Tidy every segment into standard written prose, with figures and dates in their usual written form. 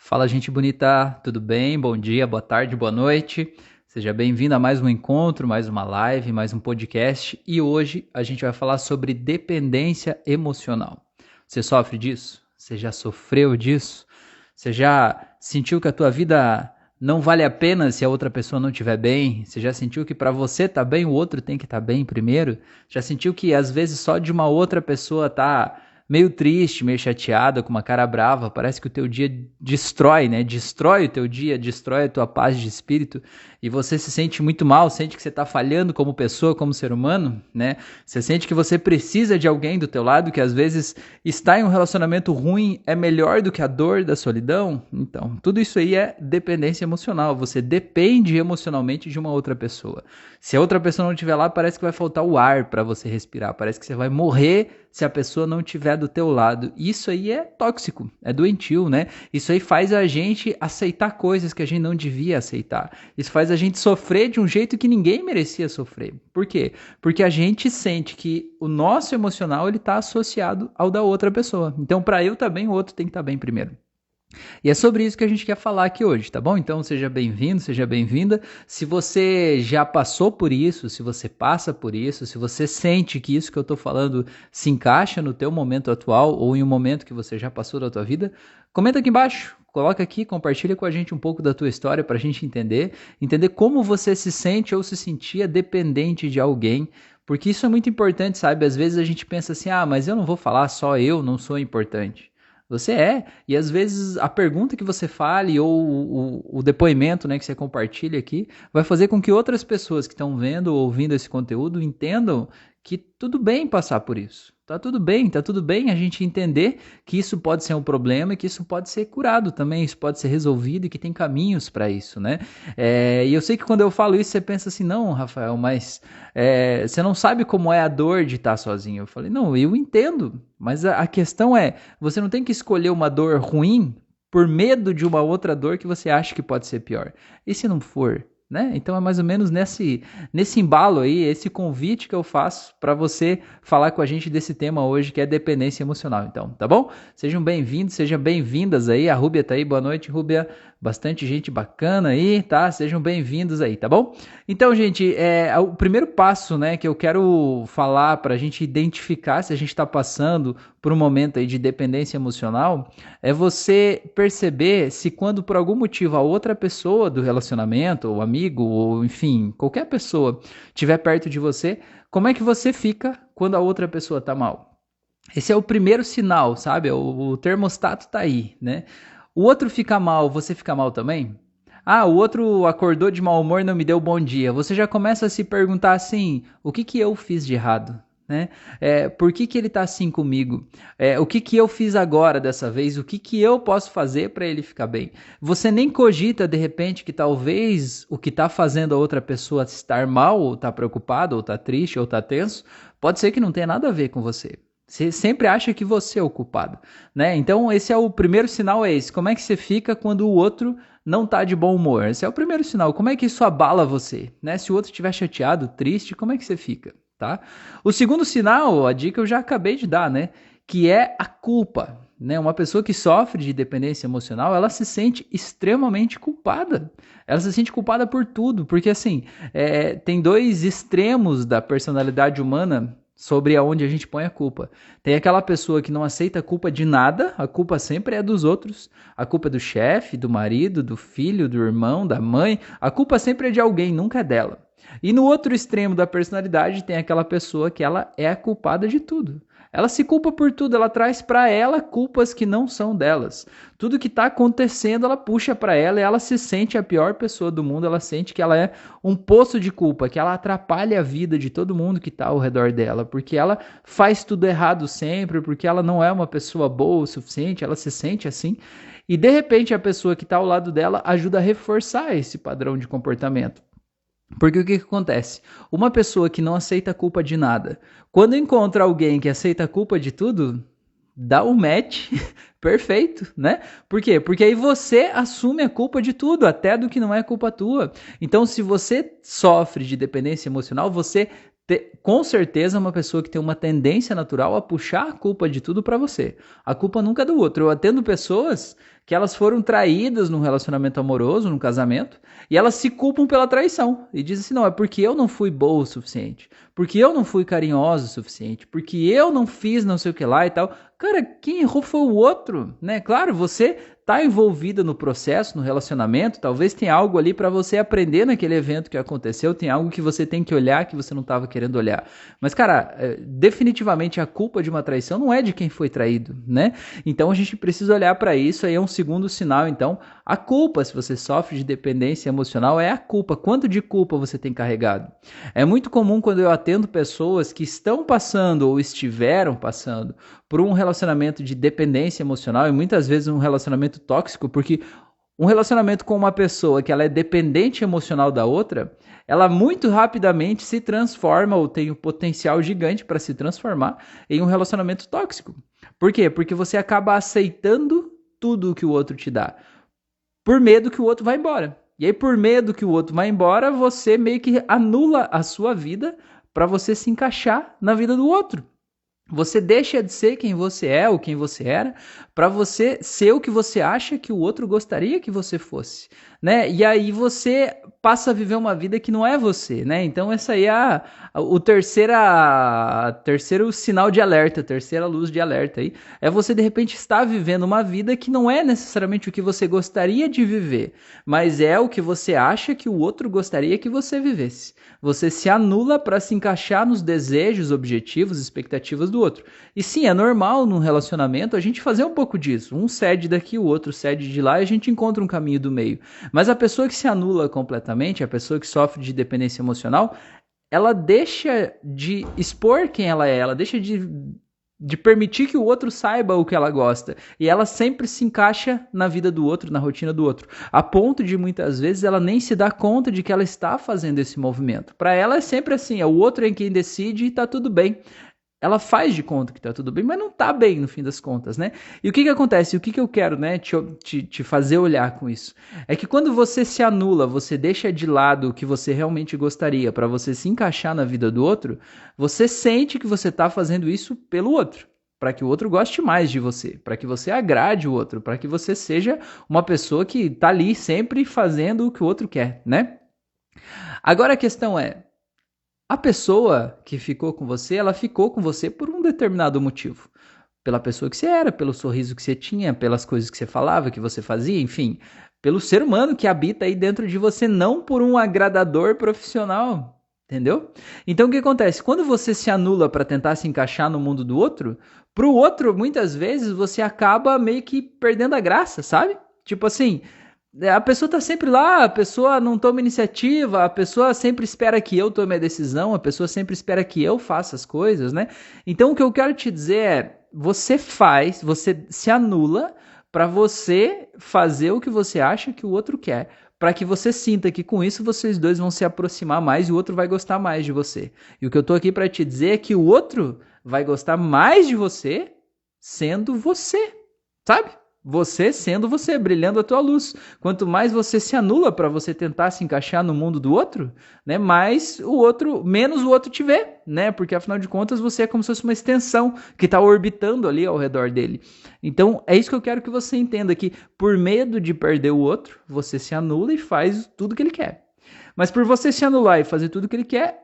Fala, gente bonita, tudo bem? Bom dia, boa tarde, boa noite. Seja bem-vindo a mais um encontro, mais uma live, mais um podcast. E hoje a gente vai falar sobre dependência emocional. Você sofre disso? Você já sofreu disso? Você já sentiu que a tua vida não vale a pena se a outra pessoa não estiver bem? Você já sentiu que para você estar bem, o outro tem que estar bem primeiro? Já sentiu que às vezes só de uma outra pessoa tá meio triste, meio chateada, com uma cara brava, parece que o teu dia destrói, né? Destrói o teu dia, destrói a tua paz de espírito e você se sente muito mal, sente que você está falhando como pessoa, como ser humano, né? Você sente que você precisa de alguém do teu lado, que às vezes estar em um relacionamento ruim é melhor do que a dor da solidão. Então, tudo isso aí é dependência emocional. Você depende emocionalmente de uma outra pessoa. Se a outra pessoa não estiver lá, parece que vai faltar o ar para você respirar, parece que você vai morrer se a pessoa não estiver do teu lado. Isso aí é tóxico, é doentio, né? Isso aí faz a gente aceitar coisas que a gente não devia aceitar. Isso faz a gente sofrer de um jeito que ninguém merecia sofrer. Por quê? Porque a gente sente que o nosso emocional ele está associado ao da outra pessoa. Então, para eu estar bem, o outro tem que estar bem primeiro. E é sobre isso que a gente quer falar aqui hoje, tá bom? Então seja bem-vindo, seja bem-vinda. Se você já passou por isso, se você passa por isso, se você sente que isso que eu tô falando se encaixa no teu momento atual ou em um momento que você já passou da tua vida, comenta aqui embaixo. Coloca aqui, compartilha com a gente um pouco da tua história para a gente entender como você se sente ou se sentia dependente de alguém, porque isso é muito importante, sabe? Às vezes a gente pensa assim, mas eu não vou falar, só eu não sou importante. Você é, e às vezes a pergunta que você fale ou o depoimento, né, que você compartilha aqui vai fazer com que outras pessoas que estão vendo ou ouvindo esse conteúdo entendam que tudo bem passar por isso. Tá tudo bem a gente entender que isso pode ser um problema e que isso pode ser curado também, isso pode ser resolvido e que tem caminhos para isso, né? E eu sei que quando eu falo isso você pensa assim, não, Rafael, mas você não sabe como é a dor de estar sozinho. Eu falei, não, eu entendo, mas a questão é, você não tem que escolher uma dor ruim por medo de uma outra dor que você acha que pode ser pior. E se não for? Né? Então é mais ou menos nesse embalo aí, esse convite que eu faço para você falar com a gente desse tema hoje, que é dependência emocional. Então, tá bom? Sejam bem-vindos, sejam bem-vindas aí. A Rúbia tá aí, boa noite, Rúbia. Bastante gente bacana aí, tá? Sejam bem-vindos aí, tá bom? Então, gente, o primeiro passo, né, que eu quero falar para a gente identificar se a gente está passando por um momento aí de dependência emocional é você perceber se quando por algum motivo a outra pessoa do relacionamento, ou amigo, ou enfim, qualquer pessoa estiver perto de você, como é que você fica quando a outra pessoa tá mal? Esse é o primeiro sinal, sabe? O termostato tá aí, né? O outro fica mal, você fica mal também? O outro acordou de mau humor e não me deu bom dia. Você já começa a se perguntar assim, o que eu fiz de errado? Né? Por que ele tá assim comigo? O que eu fiz agora dessa vez? O que eu posso fazer para ele ficar bem? Você nem cogita de repente que talvez o que tá fazendo a outra pessoa estar mal, ou tá preocupado, ou tá triste, ou tá tenso, pode ser que não tenha nada a ver com você. Você sempre acha que você é o culpado, né? Então esse é o primeiro sinal, é esse. Como é que você fica quando o outro não tá de bom humor? Esse é o primeiro sinal. Como é que isso abala você, né? Se o outro estiver chateado, triste, como é que você fica, tá? O segundo sinal, a dica eu já acabei de dar, né? Que é a culpa, né? Uma pessoa que sofre de dependência emocional, ela se sente extremamente culpada. Ela se sente culpada por tudo, porque assim, tem dois extremos da personalidade humana sobre aonde a gente põe a culpa. Tem aquela pessoa que não aceita a culpa de nada, a culpa sempre é dos outros, a culpa é do chefe, do marido, do filho, do irmão, da mãe, a culpa sempre é de alguém, nunca é dela. E no outro extremo da personalidade tem aquela pessoa que ela é a culpada de tudo. Ela se culpa por tudo, ela traz para ela culpas que não são delas. Tudo que está acontecendo, ela puxa para ela e ela se sente a pior pessoa do mundo, ela sente que ela é um poço de culpa, que ela atrapalha a vida de todo mundo que está ao redor dela, porque ela faz tudo errado sempre, porque ela não é uma pessoa boa o suficiente, ela se sente assim. E de repente a pessoa que está ao lado dela ajuda a reforçar esse padrão de comportamento. Porque o que acontece? Uma pessoa que não aceita a culpa de nada, quando encontra alguém que aceita a culpa de tudo, dá um match perfeito, né? Por quê? Porque aí você assume a culpa de tudo, até do que não é culpa tua. Então, se você sofre de dependência emocional, você com certeza é uma pessoa que tem uma tendência natural a puxar a culpa de tudo para você. A culpa nunca é do outro. Eu atendo pessoas que elas foram traídas num relacionamento amoroso, num casamento, e elas se culpam pela traição. E dizem assim, não, é porque eu não fui boa o suficiente, porque eu não fui carinhosa o suficiente, porque eu não fiz não sei o que lá e tal. Cara, quem errou foi o outro, né? Claro, você tá envolvida no processo, no relacionamento, talvez tenha algo ali para você aprender naquele evento que aconteceu, tem algo que você tem que olhar que você não estava querendo olhar. Mas, cara, definitivamente a culpa de uma traição não é de quem foi traído, né? Então a gente precisa olhar para isso, aí é um segundo sinal, então. A culpa, se você sofre de dependência emocional, é a culpa. Quanto de culpa você tem carregado? É muito comum quando eu atendo pessoas que estão passando ou estiveram passando por um relacionamento de dependência emocional e muitas vezes um relacionamento tóxico, porque um relacionamento com uma pessoa que ela é dependente emocional da outra, ela muito rapidamente se transforma ou tem um potencial gigante para se transformar em um relacionamento tóxico. Por quê? Porque você acaba aceitando tudo que o outro te dá, por medo que o outro vá embora. E aí, por medo que o outro vá embora, você meio que anula a sua vida para você se encaixar na vida do outro. Você deixa de ser quem você é ou quem você era para você ser o que você acha que o outro gostaria que você fosse, né? E aí você passa a viver uma vida que não é você, né? Então essa aí é o terceiro sinal de alerta, terceira luz de alerta aí, é você de repente estar vivendo uma vida que não é necessariamente o que você gostaria de viver, mas é o que você acha que o outro gostaria que você vivesse. Você se anula para se encaixar nos desejos, objetivos, expectativas do outro. E sim, é normal num relacionamento a gente fazer um pouco disso. Um cede daqui, o outro cede de lá e a gente encontra um caminho do meio. Mas a pessoa que se anula completamente, a pessoa que sofre de dependência emocional, ela deixa de expor quem ela deixa de permitir que o outro saiba o que ela gosta. E ela sempre se encaixa na vida do outro, na rotina do outro. A ponto de, muitas vezes, ela nem se dá conta de que ela está fazendo esse movimento. Para ela é sempre assim, é o outro em quem decide e tá tudo bem. Ela faz de conta que tá tudo bem, mas não tá bem no fim das contas, né? E o que acontece? O que eu quero, né, te fazer olhar com isso? É que quando você se anula, você deixa de lado o que você realmente gostaria para você se encaixar na vida do outro, você sente que você tá fazendo isso pelo outro, para que o outro goste mais de você, para que você agrade o outro, para que você seja uma pessoa que tá ali sempre fazendo o que o outro quer, né? Agora a questão é, a pessoa que ficou com você, ela ficou com você por um determinado motivo. Pela pessoa que você era, pelo sorriso que você tinha, pelas coisas que você falava, que você fazia, enfim. Pelo ser humano que habita aí dentro de você, não por um agradador profissional. Entendeu? Então o que acontece? Quando você se anula para tentar se encaixar no mundo do outro, pro outro, muitas vezes, você acaba meio que perdendo a graça, sabe? Tipo assim, a pessoa tá sempre lá, a pessoa não toma iniciativa, a pessoa sempre espera que eu tome a decisão, a pessoa sempre espera que eu faça as coisas, né? Então o que eu quero te dizer é, você se anula para você fazer o que você acha que o outro quer, para que você sinta que com isso vocês dois vão se aproximar mais e o outro vai gostar mais de você. E o que eu tô aqui para te dizer é que o outro vai gostar mais de você sendo você, sabe? Você sendo você, brilhando a tua luz. Quanto mais você se anula para você tentar se encaixar no mundo do outro, né, menos o outro te vê, né? Porque afinal de contas você é como se fosse uma extensão que está orbitando ali ao redor dele. Então é isso que eu quero que você entenda, que por medo de perder o outro, você se anula e faz tudo que ele quer. Mas por você se anular e fazer tudo que ele quer,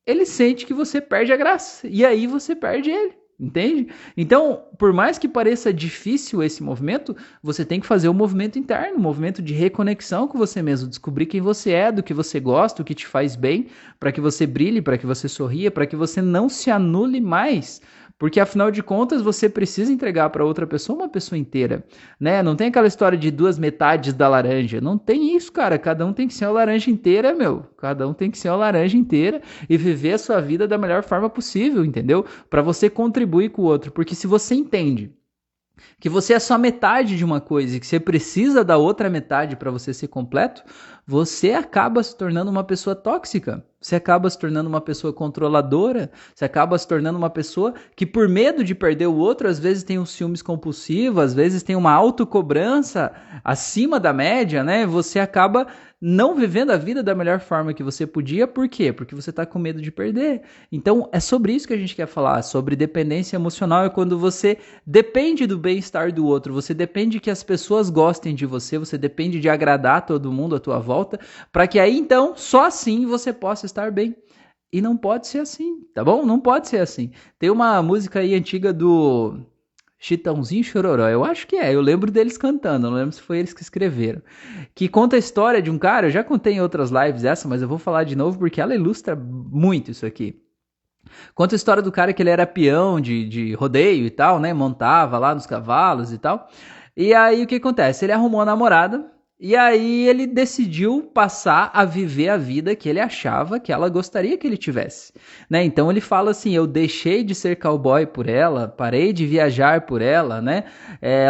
ele sente que você perde a graça. E aí você perde ele. Entende? Então, por mais que pareça difícil esse movimento, você tem que fazer um movimento interno, um movimento de reconexão com você mesmo, descobrir quem você é, do que você gosta, o que te faz bem, para que você brilhe, para que você sorria, para que você não se anule mais. Porque afinal de contas, você precisa entregar para outra pessoa uma pessoa inteira, né? Não tem aquela história de duas metades da laranja. Não tem isso, cara. Cada um tem que ser uma laranja inteira, meu. Cada um tem que ser uma laranja inteira e viver a sua vida da melhor forma possível, entendeu? Para você contribuir com o outro. Porque se você entende que você é só metade de uma coisa e que você precisa da outra metade para você ser completo, você acaba se tornando uma pessoa tóxica. você acaba se tornando uma pessoa controladora, você acaba se tornando uma pessoa que por medo de perder o outro, às vezes tem um ciúmes compulsivo, às vezes tem uma autocobrança acima da média, né? Você acaba não vivendo a vida da melhor forma que você podia, por quê? Porque você está com medo de perder. Então, é sobre isso que a gente quer falar, sobre dependência emocional, é quando você depende do bem-estar do outro, você depende que as pessoas gostem de você, você depende de agradar todo mundo à tua volta, para que aí, então, só assim você possa estar bem. E não pode ser assim, tá bom? Não pode ser assim. Tem uma música aí antiga do Chitãozinho e Chororó, eu acho que eu lembro deles cantando, não lembro se foi eles que escreveram, que conta a história de um cara, eu já contei em outras lives essa, mas eu vou falar de novo porque ela ilustra muito isso aqui. Conta a história do cara que ele era peão de rodeio e tal, né, montava lá nos cavalos e tal, e aí o que acontece? Ele arrumou uma namorada, e aí ele decidiu passar a viver a vida que ele achava que ela gostaria que ele tivesse, né? Então ele fala assim, eu deixei de ser cowboy por ela, parei de viajar por ela, né?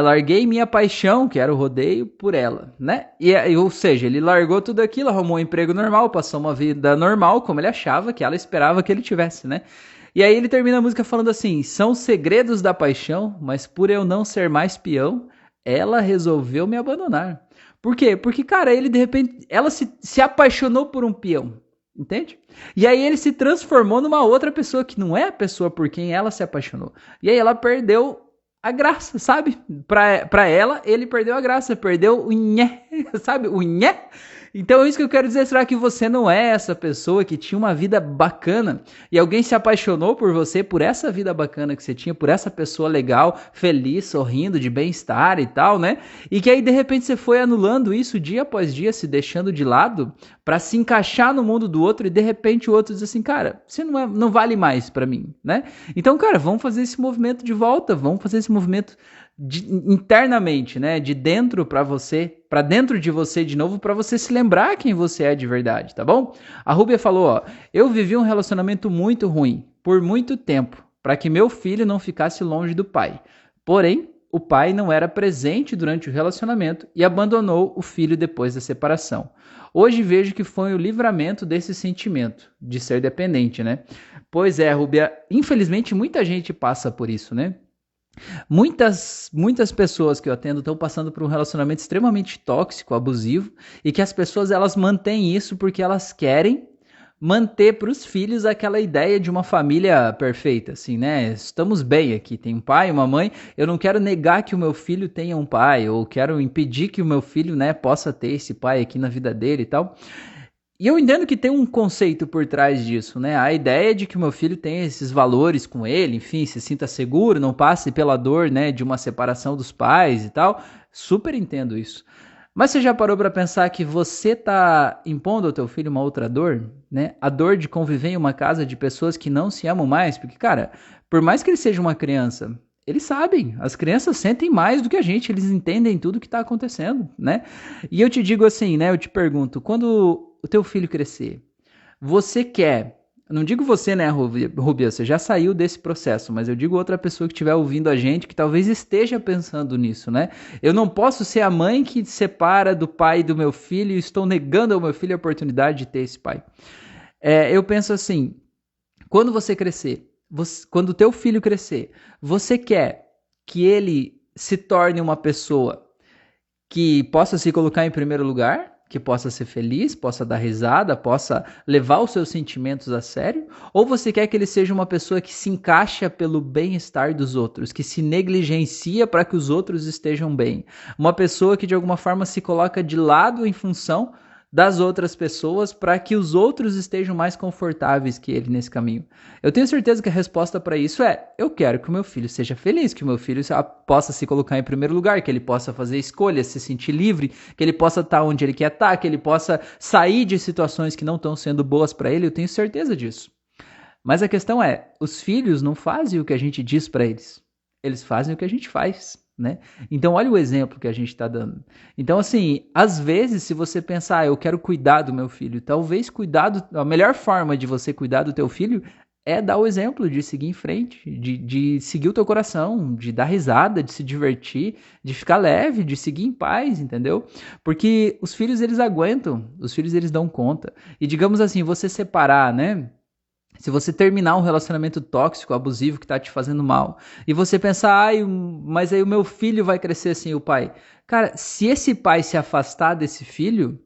Larguei minha paixão, que era o rodeio, por ela, né? Ou seja, ele largou tudo aquilo, arrumou um emprego normal, passou uma vida normal, como ele achava que ela esperava que ele tivesse, né? E aí ele termina a música falando assim, são segredos da paixão, mas por eu não ser mais peão, ela resolveu me abandonar. Por quê? Porque, cara, ele de repente, ela se apaixonou por um peão, entende? E aí ele se transformou numa outra pessoa que não é a pessoa por quem ela se apaixonou. E aí ela perdeu a graça, sabe? Pra ela, ele perdeu a graça, perdeu o nhé, sabe? O nhé. Então é isso que eu quero dizer, será que você não é essa pessoa que tinha uma vida bacana e alguém se apaixonou por você, por essa vida bacana que você tinha, por essa pessoa legal, feliz, sorrindo, de bem-estar e tal, né? E que aí de repente você foi anulando isso dia após dia, se deixando de lado para se encaixar no mundo do outro e de repente o outro diz assim, cara, você não vale mais para mim, né? Então, cara, vamos fazer esse movimento de volta, vamos fazer esse movimento internamente, né, de dentro para você, para dentro de você de novo, para você se lembrar quem você é de verdade, tá bom? A Rúbia falou, ó, eu vivi um relacionamento muito ruim por muito tempo, para que meu filho não ficasse longe do pai. Porém, o pai não era presente durante o relacionamento e abandonou o filho depois da separação. Hoje vejo que foi o livramento desse sentimento de ser dependente, né? Pois é, Rúbia, infelizmente muita gente passa por isso, né? Muitas pessoas que eu atendo estão passando por um relacionamento extremamente tóxico, abusivo, e que as pessoas elas mantêm isso porque elas querem manter para os filhos aquela ideia de uma família perfeita, assim, né? Estamos bem aqui, tem um pai, uma mãe, eu não quero negar que o meu filho tenha um pai, ou quero impedir que o meu filho, né, possa ter esse pai aqui na vida dele e tal. E eu entendo que tem um conceito por trás disso, né? A ideia de que o meu filho tenha esses valores com ele, enfim, se sinta seguro, não passe pela dor, né, de uma separação dos pais e tal. Super entendo isso. Mas você já parou para pensar que você tá impondo ao teu filho uma outra dor, né? A dor de conviver em uma casa de pessoas que não se amam mais, porque, cara, por mais que ele seja uma criança, eles sabem, as crianças sentem mais do que a gente, eles entendem tudo o que está acontecendo, né? E eu te digo assim, né? Eu te pergunto, quando o teu filho crescer, você quer, não digo você, né, Rubia, você já saiu desse processo, mas eu digo outra pessoa que estiver ouvindo a gente, que talvez esteja pensando nisso, né? Eu não posso ser a mãe que separa do pai do meu filho e estou negando ao meu filho a oportunidade de ter esse pai. Eu penso assim, quando você crescer, quando o teu filho crescer, você quer que ele se torne uma pessoa que possa se colocar em primeiro lugar, que possa ser feliz, possa dar risada, possa levar os seus sentimentos a sério? Ou você quer que ele seja uma pessoa que se encaixa pelo bem-estar dos outros, que se negligencia para que os outros estejam bem? Uma pessoa que de alguma forma se coloca de lado em função das outras pessoas para que os outros estejam mais confortáveis que ele nesse caminho. Eu tenho certeza que a resposta para isso é: eu quero que o meu filho seja feliz, que o meu filho possa se colocar em primeiro lugar, que ele possa fazer escolhas, se sentir livre, que ele possa estar onde ele quer estar, que ele possa sair de situações que não estão sendo boas para ele. Eu tenho certeza disso. Mas a questão é, os filhos não fazem o que a gente diz para eles. Eles fazem o que a gente faz. Né? Então olha o exemplo que a gente está dando. Então assim, às vezes se você pensar, eu quero cuidar do meu filho, talvez a melhor forma de você cuidar do teu filho é dar o exemplo de seguir em frente, de seguir o teu coração, de dar risada, de se divertir, de ficar leve, de seguir em paz, entendeu? Porque os filhos, eles aguentam, os filhos, eles dão conta. E digamos assim, você separar, né? Se você terminar um relacionamento tóxico, abusivo, que tá te fazendo mal, e você pensar, ai, mas aí o meu filho vai crescer sem o pai. Cara, se esse pai se afastar desse filho,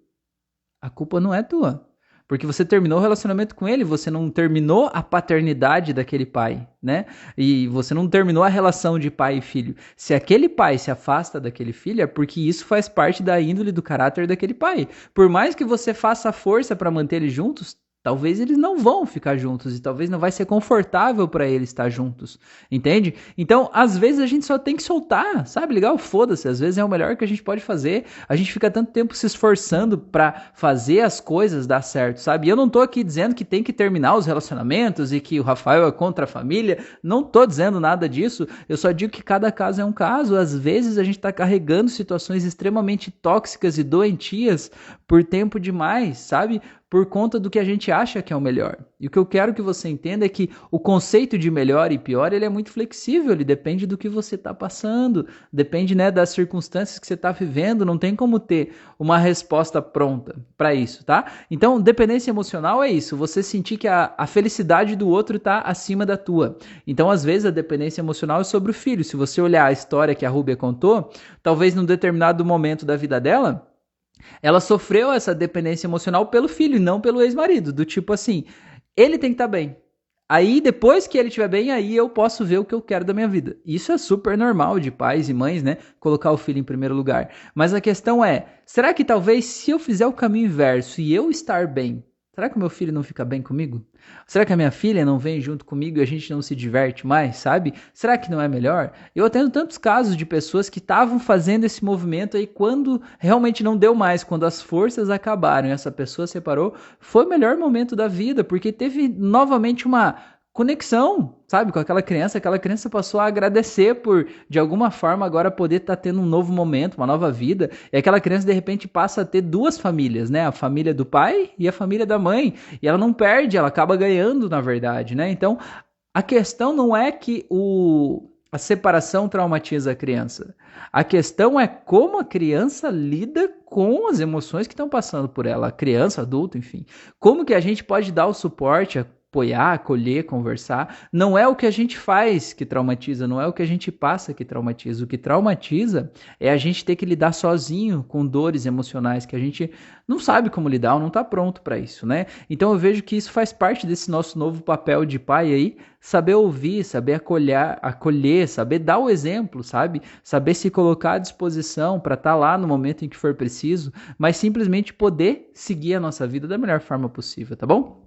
a culpa não é tua. Porque você terminou o relacionamento com ele, você não terminou a paternidade daquele pai, né? E você não terminou a relação de pai e filho. Se aquele pai se afasta daquele filho, é porque isso faz parte da índole do caráter daquele pai. Por mais que você faça força para manter eles juntos, talvez eles não vão ficar juntos e talvez não vai ser confortável para eles estar juntos, entende? Então, às vezes a gente só tem que soltar, sabe? Ligar o foda-se, às vezes é o melhor que a gente pode fazer. A gente fica tanto tempo se esforçando para fazer as coisas dar certo, sabe? E eu não tô aqui dizendo que tem que terminar os relacionamentos e que o Rafael é contra a família, não tô dizendo nada disso. Eu só digo que cada caso é um caso. Às vezes a gente tá carregando situações extremamente tóxicas e doentias por tempo demais, sabe? Por conta do que a gente acha que é o melhor. E o que eu quero que você entenda é que o conceito de melhor e pior, ele é muito flexível, ele depende do que você está passando, depende, né, das circunstâncias que você está vivendo, não tem como ter uma resposta pronta para isso, tá? Então, dependência emocional é isso, você sentir que a felicidade do outro está acima da tua. Então, às vezes, a dependência emocional é sobre o filho. Se você olhar a história que a Rúbia contou, talvez num determinado momento da vida dela, ela sofreu essa dependência emocional pelo filho e não pelo ex-marido. Do tipo assim, ele tem que estar bem. Aí, depois que ele estiver bem, aí eu posso ver o que eu quero da minha vida. Isso é super normal de pais e mães, né? Colocar o filho em primeiro lugar. Mas a questão é, será que talvez se eu fizer o caminho inverso e eu estar bem, será que o meu filho não fica bem comigo? Será que a minha filha não vem junto comigo e a gente não se diverte mais, sabe? Será que não é melhor? Eu atendo tantos casos de pessoas que estavam fazendo esse movimento aí quando realmente não deu mais, quando as forças acabaram e essa pessoa separou, foi o melhor momento da vida, porque teve novamente uma conexão, sabe, com aquela criança passou a agradecer por, de alguma forma, agora poder estar tendo um novo momento, uma nova vida, e aquela criança, de repente, passa a ter duas famílias, né, a família do pai e a família da mãe, e ela não perde, ela acaba ganhando, na verdade, né, então, a questão não é que a separação traumatiza a criança, a questão é como a criança lida com as emoções que estão passando por ela, a criança, adulto, enfim, como que a gente pode dar o suporte, apoiar, acolher, conversar. Não é o que a gente faz que traumatiza, não é o que a gente passa que traumatiza. O que traumatiza é a gente ter que lidar sozinho com dores emocionais que a gente não sabe como lidar ou não está pronto para isso, né? Então eu vejo que isso faz parte desse nosso novo papel de pai aí, saber ouvir, saber acolher, saber dar o exemplo, sabe? Saber se colocar à disposição para estar lá no momento em que for preciso, mas simplesmente poder seguir a nossa vida da melhor forma possível, tá bom?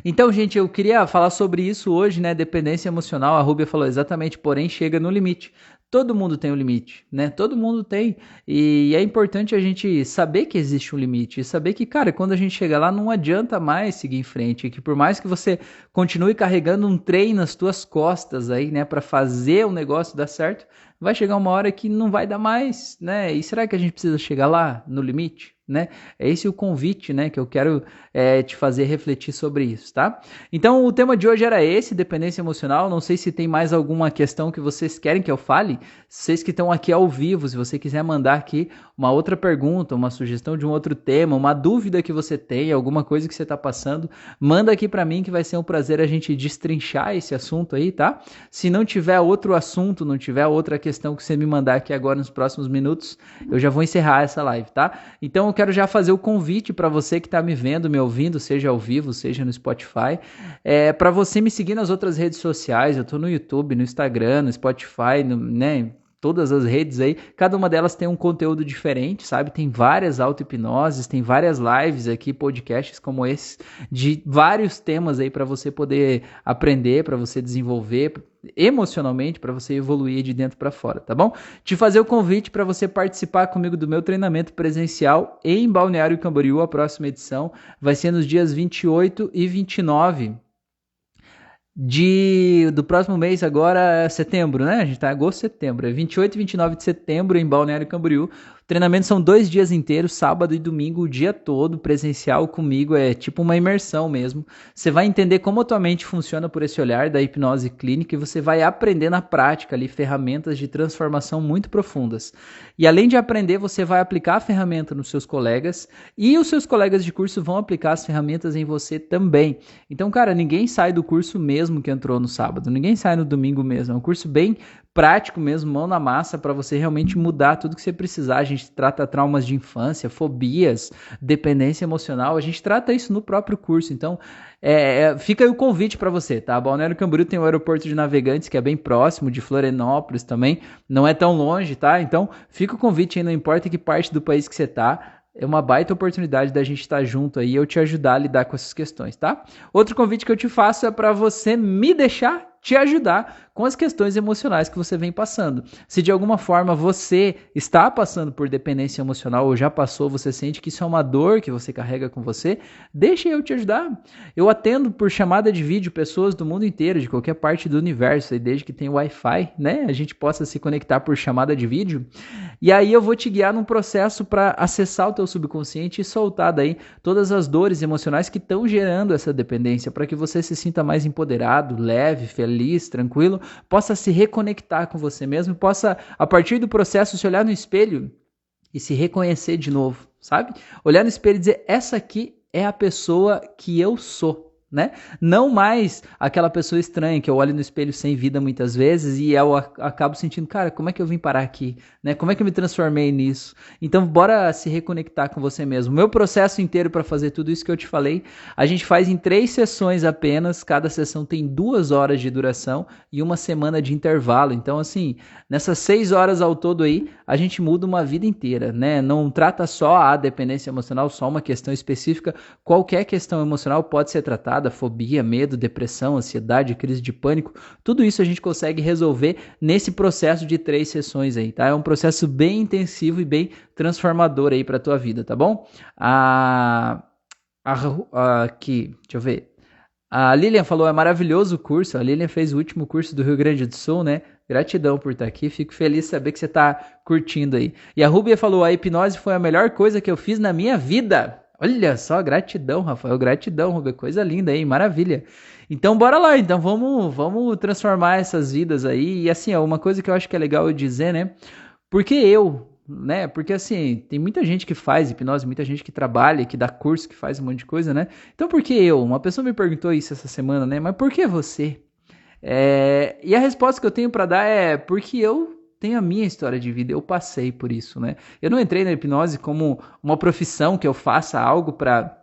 Então, gente, eu queria falar sobre isso hoje, né? Dependência emocional, a Rúbia falou exatamente, porém chega no limite. Todo mundo tem um limite, né? Todo mundo tem. E é importante a gente saber que existe um limite. E saber que, cara, quando a gente chega lá, não adianta mais seguir em frente. Que por mais que você continue carregando um trem nas tuas costas aí, né? Para fazer o negócio dar certo, vai chegar uma hora que não vai dar mais, né? E será que a gente precisa chegar lá, no limite? Né? É esse o convite, né, que eu quero te fazer refletir sobre isso, tá? Então, o tema de hoje era esse, dependência emocional. Não sei se tem mais alguma questão que vocês querem que eu fale. Vocês que estão aqui ao vivo, se você quiser mandar aqui uma outra pergunta, uma sugestão de um outro tema, uma dúvida que você tem, alguma coisa que você está passando, manda aqui para mim que vai ser um prazer a gente destrinchar esse assunto aí, tá? Se não tiver outro assunto, não tiver outra questão que você me mandar aqui agora nos próximos minutos, eu já vou encerrar essa live, tá? Então, eu quero já fazer o convite para você que está me vendo, me ouvindo, seja ao vivo, seja no Spotify, para você me seguir nas outras redes sociais. Eu estou no YouTube, no Instagram, no Spotify, né? Todas as redes aí, cada uma delas tem um conteúdo diferente, sabe? Tem várias auto-hipnoses, tem várias lives aqui, podcasts como esse, de vários temas aí para você poder aprender, para você desenvolver emocionalmente, para você evoluir de dentro para fora, tá bom? Te fazer o convite para você participar comigo do meu treinamento presencial em Balneário Camboriú. A próxima edição vai ser nos dias 28 e 29 do próximo mês, agora é setembro, né? A gente tá em agosto, setembro. É 28 e 29 de setembro em Balneário Camboriú. treinamento são 2 dias inteiros, sábado e domingo, o dia todo, presencial comigo, é tipo uma imersão mesmo. Você vai entender como a tua mente funciona por esse olhar da hipnose clínica e você vai aprender na prática ali ferramentas de transformação muito profundas. E além de aprender, você vai aplicar a ferramenta nos seus colegas e os seus colegas de curso vão aplicar as ferramentas em você também. Então, cara, ninguém sai do curso mesmo que entrou no sábado, ninguém sai no domingo mesmo. É um curso bem prático mesmo, mão na massa, para você realmente mudar tudo que você precisar. A gente trata traumas de infância, fobias, dependência emocional, a gente trata isso no próprio curso. Então, fica aí o convite para você, tá? Balneário Camboriú tem o aeroporto de Navegantes, que é bem próximo, de Florianópolis também, não é tão longe, tá? Então, fica o convite aí, não importa que parte do país que você tá, é uma baita oportunidade da gente estar junto aí e eu te ajudar a lidar com essas questões, tá? Outro convite que eu te faço é para você me deixar te ajudar com as questões emocionais que você vem passando. Se de alguma forma você está passando por dependência emocional ou já passou, você sente que isso é uma dor que você carrega com você, deixa eu te ajudar. Eu atendo por chamada de vídeo pessoas do mundo inteiro, de qualquer parte do universo, desde que tem Wi-Fi, né? A gente possa se conectar por chamada de vídeo. E aí eu vou te guiar num processo para acessar o teu subconsciente e soltar daí todas as dores emocionais que estão gerando essa dependência, para que você se sinta mais empoderado, leve, feliz, tranquilo, possa se reconectar com você mesmo, possa, a partir do processo, se olhar no espelho e se reconhecer de novo, sabe? Olhar no espelho e dizer, essa aqui é a pessoa que eu sou. Né? Não mais aquela pessoa estranha que eu olho no espelho sem vida muitas vezes e eu acabo sentindo, cara, como é que eu vim parar aqui? Né? Como é que eu me transformei nisso? Então, bora se reconectar com você mesmo. O meu processo inteiro para fazer tudo isso que eu te falei, a gente faz em 3 sessões apenas, cada sessão tem 2 horas de duração e 1 semana de intervalo. Então, assim, nessas 6 horas ao todo aí, a gente muda uma vida inteira, né? Não trata só a dependência emocional, só uma questão específica. Qualquer questão emocional pode ser tratada, fobia, medo, depressão, ansiedade, crise de pânico, tudo isso a gente consegue resolver nesse processo de 3 sessões aí, tá? É um processo bem intensivo e bem transformador aí pra tua vida, tá bom? Aqui, deixa eu ver. A Lilian falou, é maravilhoso o curso, a Lilian fez o último curso do Rio Grande do Sul, né? Gratidão por estar aqui, fico feliz de saber que você está curtindo aí. E a Rúbia falou, a hipnose foi a melhor coisa que eu fiz na minha vida. Olha só, gratidão, Rafael, gratidão, Rubê, coisa linda aí, maravilha. Então, bora lá, então vamos transformar essas vidas aí. E assim, uma coisa que eu acho que é legal eu dizer, né? Porque né? Porque assim, tem muita gente que faz hipnose, muita gente que trabalha, que dá curso, que faz um monte de coisa, né? Então, por que eu? Uma pessoa me perguntou isso essa semana, né? Mas por que você? E a resposta que eu tenho para dar é porque eu tenho a minha história de vida, eu passei por isso, né? Eu não entrei na hipnose como uma profissão que eu faça algo para,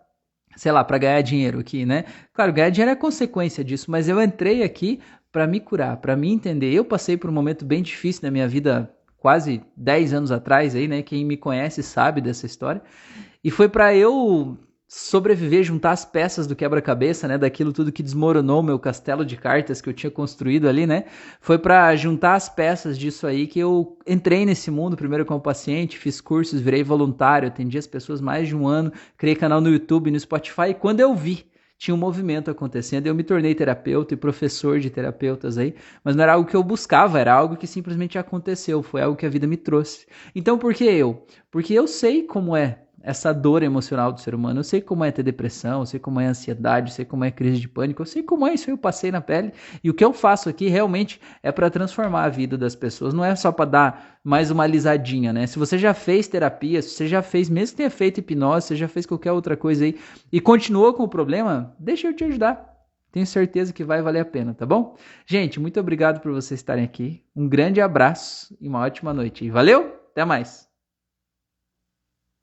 sei lá, para ganhar dinheiro aqui, né? Claro, ganhar dinheiro é consequência disso, mas eu entrei aqui para me curar, para me entender. Eu passei por um momento bem difícil na minha vida, quase 10 anos atrás aí, né? Quem me conhece sabe dessa história. E foi para eu sobreviver, juntar as peças do quebra-cabeça, né, daquilo tudo que desmoronou meu castelo de cartas que eu tinha construído ali, né, foi para juntar as peças disso aí que eu entrei nesse mundo, primeiro como paciente, fiz cursos, virei voluntário, atendi as pessoas mais de 1 ano, criei canal no YouTube, no Spotify, e quando eu vi, tinha um movimento acontecendo, eu me tornei terapeuta e professor de terapeutas aí, mas não era algo que eu buscava, era algo que simplesmente aconteceu, foi algo que a vida me trouxe. Então por que eu? Porque eu sei como é essa dor emocional do ser humano, eu sei como é ter depressão, eu sei como é ansiedade, eu sei como é crise de pânico, eu sei como é isso, eu passei na pele, e o que eu faço aqui realmente é para transformar a vida das pessoas, não é só para dar mais uma alisadinha, né? Se você já fez terapia, se você já fez, mesmo que tenha feito hipnose, se você já fez qualquer outra coisa aí, e continuou com o problema, deixa eu te ajudar. Tenho certeza que vai valer a pena, tá bom? Gente, muito obrigado por vocês estarem aqui, um grande abraço e uma ótima noite, e valeu, até mais!